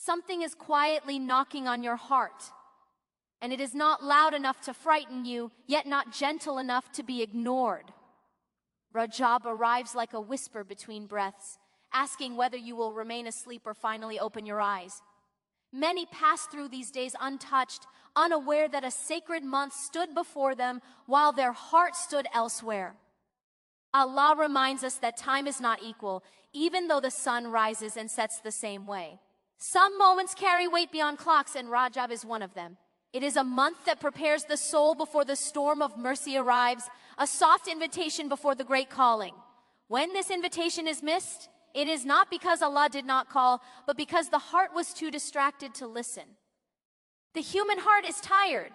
Something is quietly knocking on your heart, and it is not loud enough to frighten you, yet not gentle enough to be ignored. Rajab arrives like a whisper between breaths, asking whether you will remain asleep or finally open your eyes. Many pass through these days untouched, unaware that a sacred month stood before them while their heart stood elsewhere. Allah reminds us that time is not equal, even though the sun rises and sets the same way. Some moments carry weight beyond clocks, and Rajab is one of them. It is a month that prepares the soul before the storm of mercy arrives, a soft invitation before the great calling. When this invitation is missed, it is not because Allah did not call, but because the heart was too distracted to listen. The human heart is tired.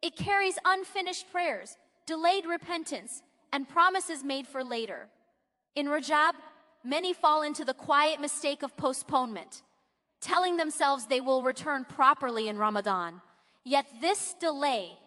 It carries unfinished prayers, delayed repentance, and promises made for later. In Rajab, many fall into the quiet mistake of postponement, telling themselves they will return properly in Ramadan. Yet this delay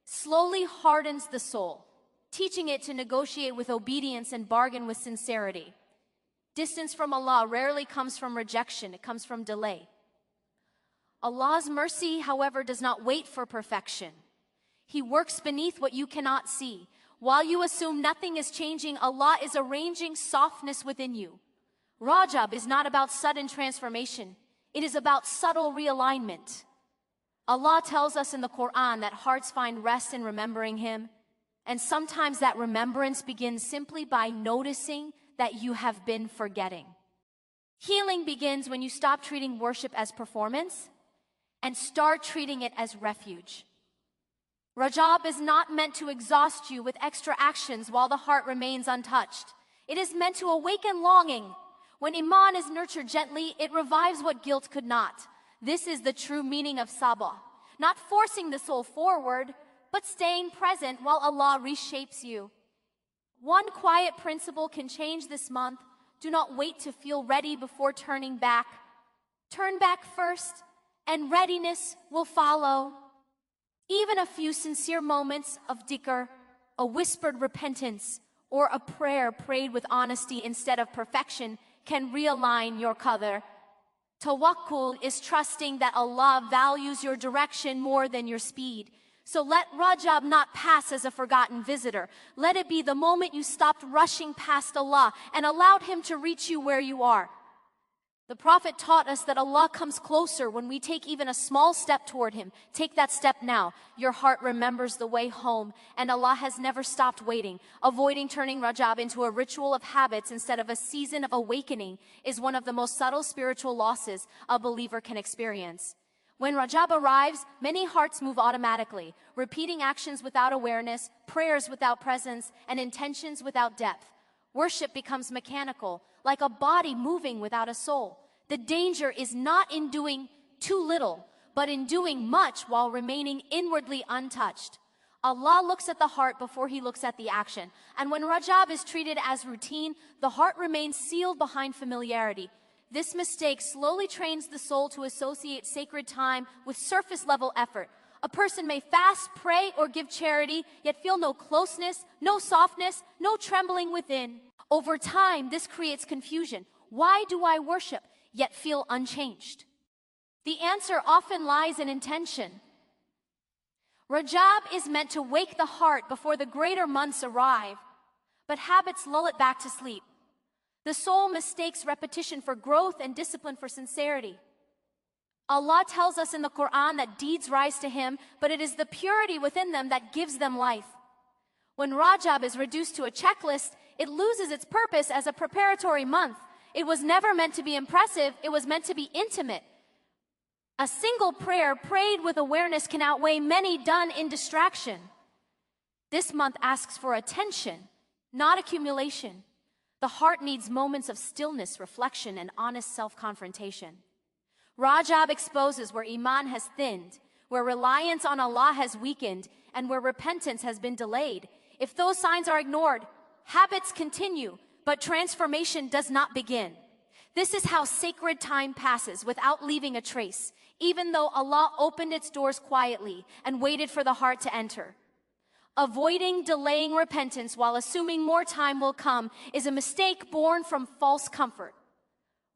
slowly hardens the soul, teaching it to negotiate with obedience and bargain with sincerity. Distance from Allah rarely comes from rejection, it comes from delay. Allah's mercy, however, does not wait for perfection. He works beneath what you cannot see. While you assume nothing is changing, Allah is arranging softness within you. Rajab is not about sudden transformation. It is about subtle realignment. Allah tells us in the Quran that hearts find rest in remembering Him, and sometimes that remembrance begins simply by noticing that you have been forgetting. Healing begins when you stop treating worship as performance and start treating it as refuge. Rajab is not meant to exhaust you with extra actions while the heart remains untouched. It is meant to awaken longing. When iman is nurtured gently, it revives what guilt could not. This is the true meaning of sabah. Not forcing the soul forward, but staying present while Allah reshapes you. One quiet principle can change this month. Do not wait to feel ready before turning back. Turn back first, and readiness will follow. Even a few sincere moments of dhikr, a whispered repentance, or a prayer prayed with honesty instead of perfection can realign your qadr. Tawakkul is trusting that Allah values your direction more than your speed. So let Rajab not pass as a forgotten visitor. Let it be the moment you stopped rushing past Allah and allowed Him to reach you where you are. The Prophet taught us that Allah comes closer when we take even a small step toward Him. Take that step now. Your heart remembers the way home, and Allah has never stopped waiting. Avoiding turning Rajab into a ritual of habits instead of a season of awakening is one of the most subtle spiritual losses a believer can experience. When Rajab arrives, many hearts move automatically, repeating actions without awareness, prayers without presence, and intentions without depth. Worship becomes mechanical, like a body moving without a soul. The danger is not in doing too little, but in doing much while remaining inwardly untouched. Allah looks at the heart before He looks at the action. And when Rajab is treated as routine, the heart remains sealed behind familiarity. This mistake slowly trains the soul to associate sacred time with surface-level effort. A person may fast, pray, or give charity, yet feel no closeness, no softness, no trembling within. Over time, this creates confusion. Why do I worship, yet feel unchanged? The answer often lies in intention. Rajab is meant to wake the heart before the greater months arrive, but habits lull it back to sleep. The soul mistakes repetition for growth and discipline for sincerity. Allah tells us in the Quran that deeds rise to Him, but it is the purity within them that gives them life. When Rajab is reduced to a checklist, it loses its purpose as a preparatory month. It was never meant to be impressive, it was meant to be intimate. A single prayer prayed with awareness can outweigh many done in distraction. This month asks for attention, not accumulation. The heart needs moments of stillness, reflection, and honest self-confrontation. Rajab exposes where iman has thinned, where reliance on Allah has weakened, and where repentance has been delayed. If those signs are ignored, habits continue, but transformation does not begin. This is how sacred time passes without leaving a trace, even though Allah opened its doors quietly and waited for the heart to enter. Avoiding delaying repentance while assuming more time will come is a mistake born from false comfort.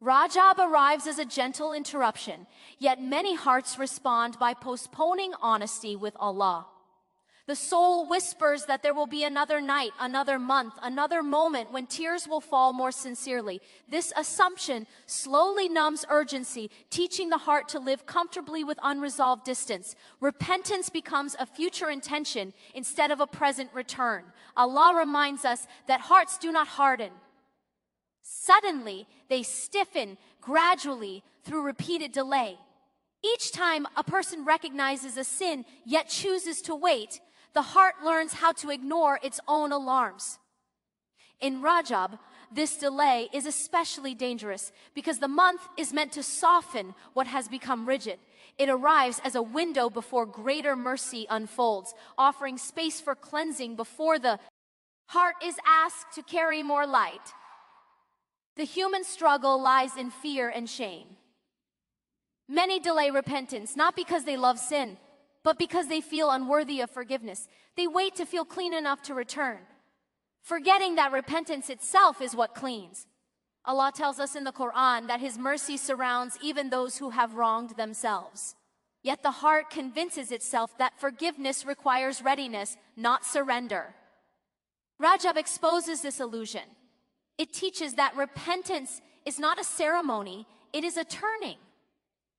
Rajab arrives as a gentle interruption, yet many hearts respond by postponing honesty with Allah. The soul whispers that there will be another night, another month, another moment when tears will fall more sincerely. This assumption slowly numbs urgency, teaching the heart to live comfortably with unresolved distance. Repentance becomes a future intention instead of a present return. Allah reminds us that hearts do not harden. Suddenly, they stiffen gradually through repeated delay. Each time a person recognizes a sin yet chooses to wait, the heart learns how to ignore its own alarms. In Rajab, this delay is especially dangerous because the month is meant to soften what has become rigid. It arrives as a window before greater mercy unfolds, offering space for cleansing before the heart is asked to carry more light. The human struggle lies in fear and shame. Many delay repentance, not because they love sin, but because they feel unworthy of forgiveness. They wait to feel clean enough to return, forgetting that repentance itself is what cleans. Allah tells us in the Quran that His mercy surrounds even those who have wronged themselves. Yet the heart convinces itself that forgiveness requires readiness, not surrender. Rajab exposes this illusion. It teaches that repentance is not a ceremony, it is a turning.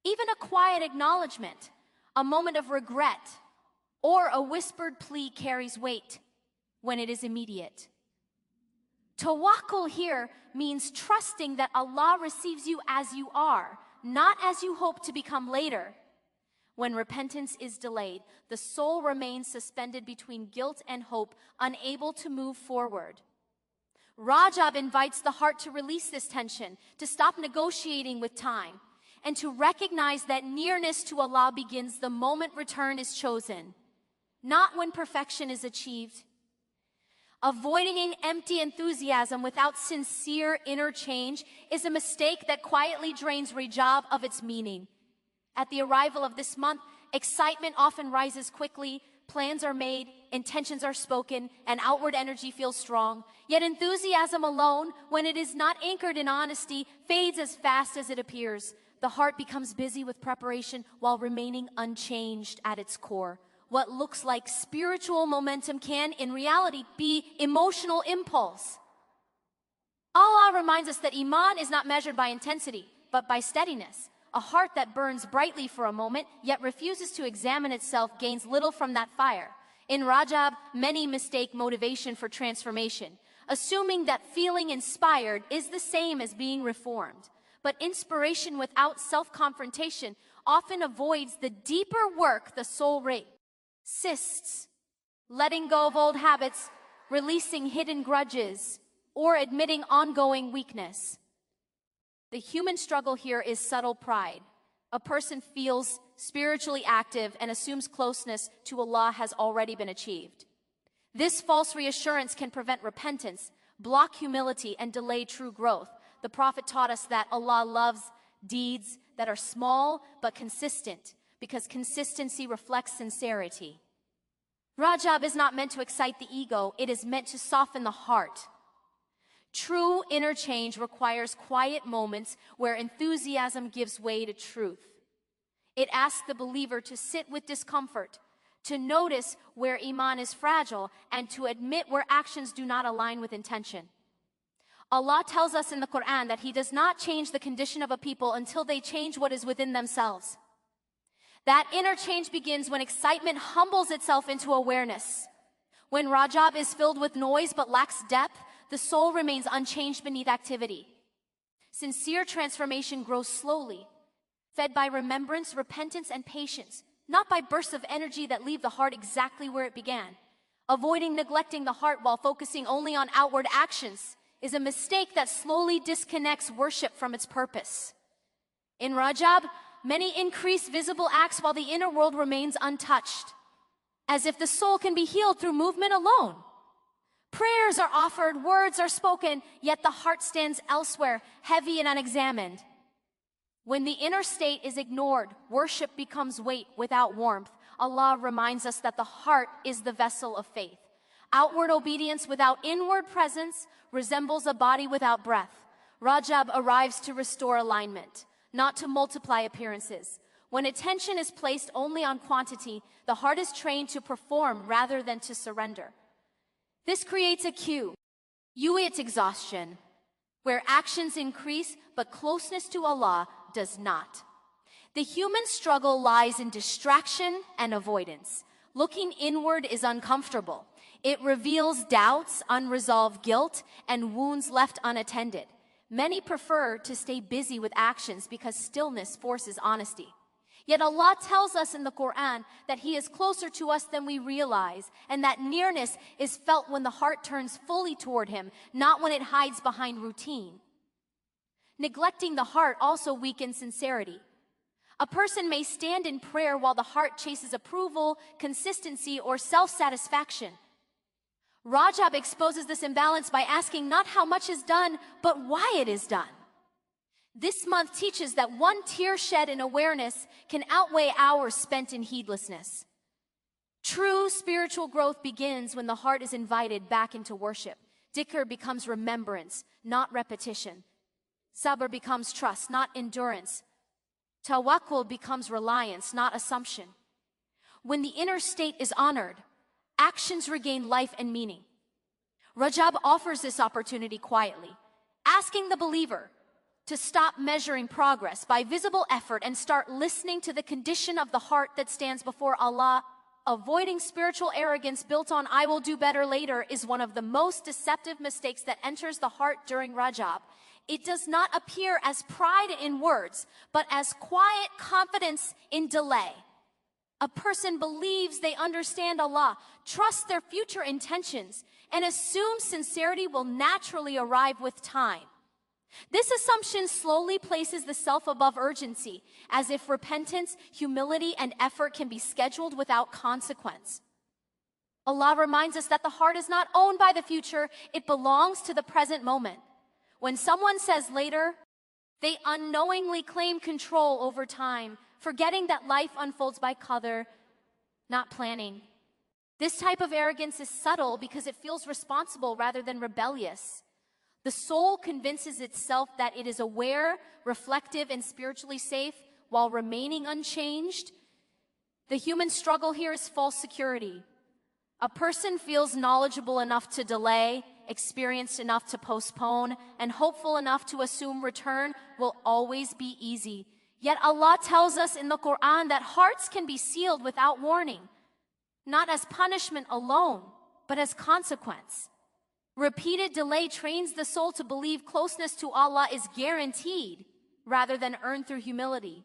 Even a quiet acknowledgement, a moment of regret, or a whispered plea carries weight when it is immediate. Tawakkul here means trusting that Allah receives you as you are, not as you hope to become later. When repentance is delayed, the soul remains suspended between guilt and hope, unable to move forward. Rajab invites the heart to release this tension, to stop negotiating with time, and to recognize that nearness to Allah begins the moment return is chosen, not when perfection is achieved. Avoiding empty enthusiasm without sincere inner change is a mistake that quietly drains Rajab of its meaning. At the arrival of this month, excitement often rises quickly, plans are made, intentions are spoken, and outward energy feels strong. Yet enthusiasm alone, when it is not anchored in honesty, fades as fast as it appears. The heart becomes busy with preparation while remaining unchanged at its core. What looks like spiritual momentum can, in reality, be emotional impulse. Allah reminds us that iman is not measured by intensity, but by steadiness. A heart that burns brightly for a moment, yet refuses to examine itself, gains little from that fire. In Rajab, many mistake motivation for transformation, assuming that feeling inspired is the same as being reformed. But inspiration without self-confrontation often avoids the deeper work the soul resists. Letting go of old habits, releasing hidden grudges, or admitting ongoing weakness. The human struggle here is subtle pride. A person feels spiritually active and assumes closeness to Allah has already been achieved. This false reassurance can prevent repentance, block humility, and delay true growth. The Prophet taught us that Allah loves deeds that are small but consistent, because consistency reflects sincerity. Rajab is not meant to excite the ego, it is meant to soften the heart. True inner change requires quiet moments where enthusiasm gives way to truth. It asks the believer to sit with discomfort, to notice where iman is fragile, and to admit where actions do not align with intention. Allah tells us in the Quran that He does not change the condition of a people until they change what is within themselves. That inner change begins when excitement humbles itself into awareness. When Rajab is filled with noise but lacks depth, the soul remains unchanged beneath activity. Sincere transformation grows slowly, fed by remembrance, repentance, and patience, not by bursts of energy that leave the heart exactly where it began. Avoiding neglecting the heart while focusing only on outward actions is a mistake that slowly disconnects worship from its purpose. In Rajab, many increase visible acts while the inner world remains untouched, as if the soul can be healed through movement alone. Prayers are offered, words are spoken, yet the heart stands elsewhere, heavy and unexamined. When the inner state is ignored, worship becomes weight without warmth. Allah reminds us that the heart is the vessel of faith. Outward obedience without inward presence resembles a body without breath. Rajab arrives to restore alignment, not to multiply appearances. When attention is placed only on quantity, the heart is trained to perform rather than to surrender. This creates a cue, exhaustion, where actions increase but closeness to Allah does not. The human struggle lies in distraction and avoidance. Looking inward is uncomfortable. It reveals doubts, unresolved guilt, and wounds left unattended. Many prefer to stay busy with actions because stillness forces honesty. Yet Allah tells us in the Quran that He is closer to us than we realize, and that nearness is felt when the heart turns fully toward Him, not when it hides behind routine. Neglecting the heart also weakens sincerity. A person may stand in prayer while the heart chases approval, consistency, or self-satisfaction. Rajab exposes this imbalance by asking not how much is done, but why it is done. This month teaches that one tear shed in awareness can outweigh hours spent in heedlessness. True spiritual growth begins when the heart is invited back into worship. Dhikr becomes remembrance, not repetition. Sabr becomes trust, not endurance. Tawakkul becomes reliance, not assumption. When the inner state is honored, actions regain life and meaning. Rajab offers this opportunity quietly, asking the believer to stop measuring progress by visible effort and start listening to the condition of the heart that stands before Allah. Avoiding spiritual arrogance built on "I will do better later" is one of the most deceptive mistakes that enters the heart during Rajab. It does not appear as pride in words, but as quiet confidence in delay. A person believes they understand Allah, trusts their future intentions, and assumes sincerity will naturally arrive with time. This assumption slowly places the self above urgency, as if repentance, humility, and effort can be scheduled without consequence. Allah reminds us that the heart is not owned by the future, it belongs to the present moment. When someone says later, they unknowingly claim control over time, forgetting that life unfolds by qadr, not planning. This type of arrogance is subtle because it feels responsible rather than rebellious. The soul convinces itself that it is aware, reflective, and spiritually safe while remaining unchanged. The human struggle here is false security. A person feels knowledgeable enough to delay, experienced enough to postpone, and hopeful enough to assume return will always be easy. Yet Allah tells us in the Quran that hearts can be sealed without warning, not as punishment alone, but as consequence. Repeated delay trains the soul to believe closeness to Allah is guaranteed rather than earned through humility.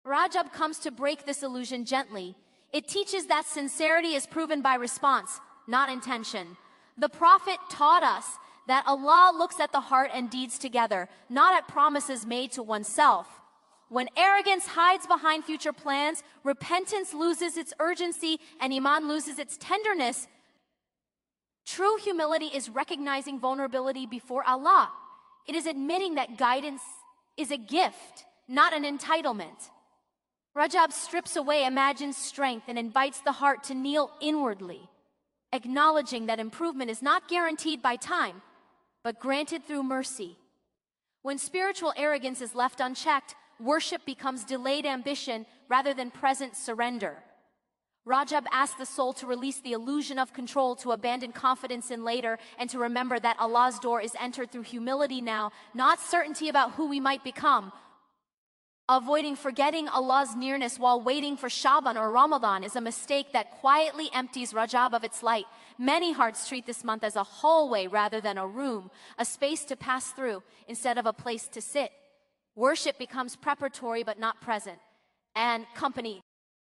Rajab comes to break this illusion gently. It teaches that sincerity is proven by response, not intention. The Prophet taught us that Allah looks at the heart and deeds together, not at promises made to oneself. When arrogance hides behind future plans, repentance loses its urgency, and iman loses its tenderness. True humility is recognizing vulnerability before Allah. It is admitting that guidance is a gift, not an entitlement. Rajab strips away imagined strength and invites the heart to kneel inwardly, acknowledging that improvement is not guaranteed by time, but granted through mercy. When spiritual arrogance is left unchecked, worship becomes delayed ambition rather than present surrender. Rajab asks the soul to release the illusion of control, to abandon confidence in later, and to remember that Allah's door is entered through humility now, not certainty about who we might become. Avoiding forgetting Allah's nearness while waiting for Shaban or Ramadan is a mistake that quietly empties Rajab of its light. Many hearts treat this month as a hallway rather than a room, a space to pass through instead of a place to sit. Worship becomes preparatory but not present, and company.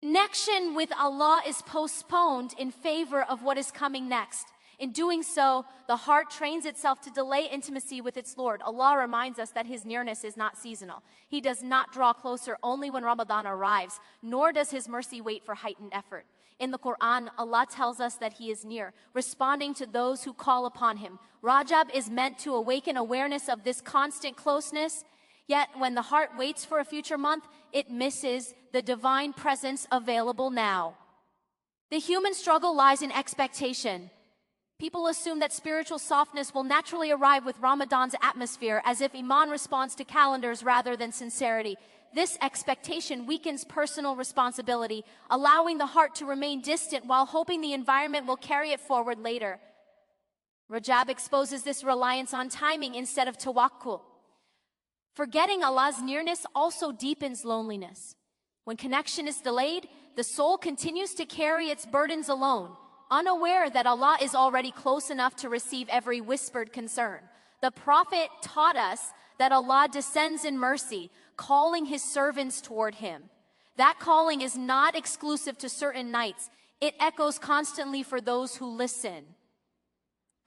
Connection with Allah is postponed in favor of what is coming next. In doing so, the heart trains itself to delay intimacy with its Lord. Allah reminds us that His nearness is not seasonal. He does not draw closer only when Ramadan arrives, nor does His mercy wait for heightened effort. In the Quran, Allah tells us that He is near, responding to those who call upon Him. Rajab is meant to awaken awareness of this constant closeness. Yet when the heart waits for a future month, it misses the divine presence available now. The human struggle lies in expectation. People assume that spiritual softness will naturally arrive with Ramadan's atmosphere, as if iman responds to calendars rather than sincerity. This expectation weakens personal responsibility, allowing the heart to remain distant while hoping the environment will carry it forward later. Rajab exposes this reliance on timing instead of tawakkul. Forgetting Allah's nearness also deepens loneliness. When connection is delayed, the soul continues to carry its burdens alone, unaware that Allah is already close enough to receive every whispered concern. The Prophet taught us that Allah descends in mercy, calling His servants toward Him. That calling is not exclusive to certain nights. It echoes constantly for those who listen.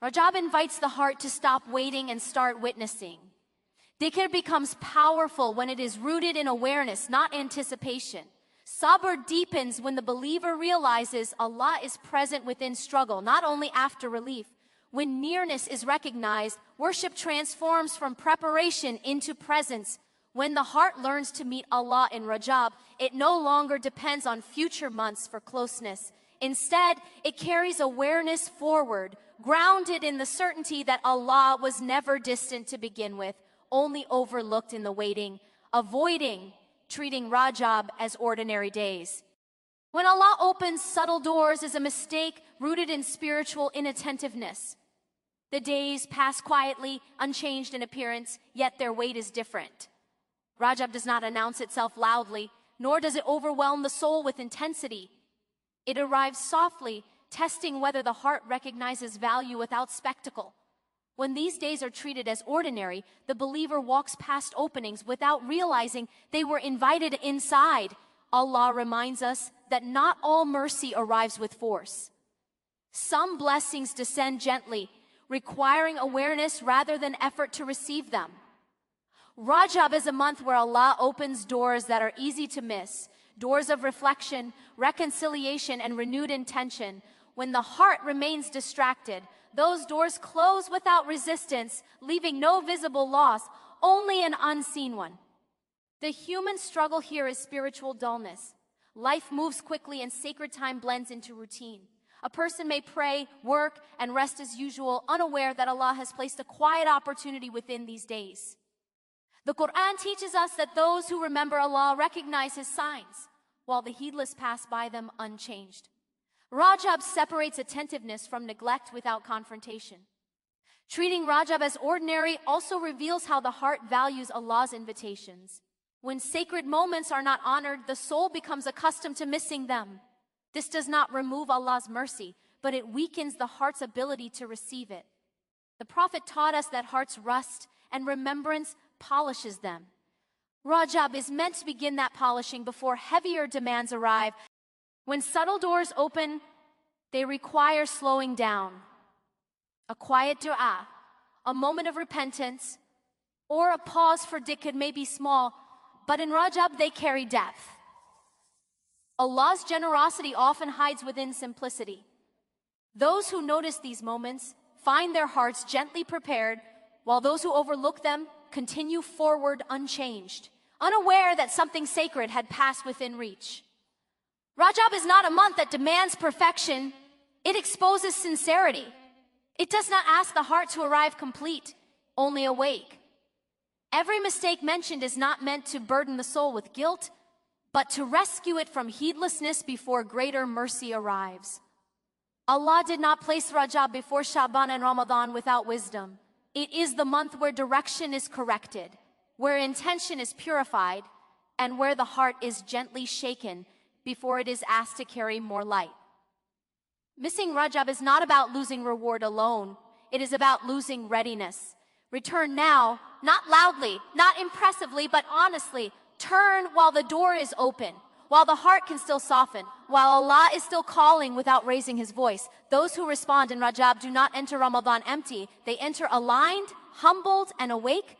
Rajab invites the heart to stop waiting and start witnessing. Dhikr becomes powerful when it is rooted in awareness, not anticipation. Sabr deepens when the believer realizes Allah is present within struggle, not only after relief. When nearness is recognized, worship transforms from preparation into presence. When the heart learns to meet Allah in Rajab, it no longer depends on future months for closeness. Instead, it carries awareness forward, grounded in the certainty that Allah was never distant to begin with, only overlooked in the waiting, avoiding treating Rajab as ordinary days. When Allah opens subtle doors is a mistake rooted in spiritual inattentiveness. The days pass quietly, unchanged in appearance, yet their weight is different. Rajab does not announce itself loudly, nor does it overwhelm the soul with intensity. It arrives softly, testing whether the heart recognizes value without spectacle. When these days are treated as ordinary, the believer walks past openings without realizing they were invited inside. Allah reminds us that not all mercy arrives with force. Some blessings descend gently, requiring awareness rather than effort to receive them. Rajab is a month where Allah opens doors that are easy to miss, doors of reflection, reconciliation, and renewed intention. When the heart remains distracted, those doors close without resistance, leaving no visible loss, only an unseen one. The human struggle here is spiritual dullness. Life moves quickly and sacred time blends into routine. A person may pray, work, and rest as usual, unaware that Allah has placed a quiet opportunity within these days. The Quran teaches us that those who remember Allah recognize His signs, while the heedless pass by them unchanged. Rajab separates attentiveness from neglect without confrontation. Treating Rajab as ordinary also reveals how the heart values Allah's invitations. When sacred moments are not honored, the soul becomes accustomed to missing them. This does not remove Allah's mercy, but it weakens the heart's ability to receive it. The Prophet taught us that hearts rust and remembrance polishes them. Rajab is meant to begin that polishing before heavier demands arrive. When subtle doors open, they require slowing down. A quiet dua, a moment of repentance, or a pause for dhikr may be small, but in Rajab they carry depth. Allah's generosity often hides within simplicity. Those who notice these moments find their hearts gently prepared, while those who overlook them continue forward unchanged, unaware that something sacred had passed within reach. Rajab is not a month that demands perfection. It exposes sincerity. It does not ask the heart to arrive complete, only awake. Every mistake mentioned is not meant to burden the soul with guilt, but to rescue it from heedlessness before greater mercy arrives. Allah did not place Rajab before Shaban and Ramadan without wisdom. It is the month where direction is corrected, where intention is purified, and where the heart is gently shaken before it is asked to carry more light. Missing Rajab is not about losing reward alone. It is about losing readiness. Return now, not loudly, not impressively, but honestly. Turn while the door is open, while the heart can still soften, while Allah is still calling without raising His voice. Those who respond in Rajab do not enter Ramadan empty. They enter aligned, humbled, and awake.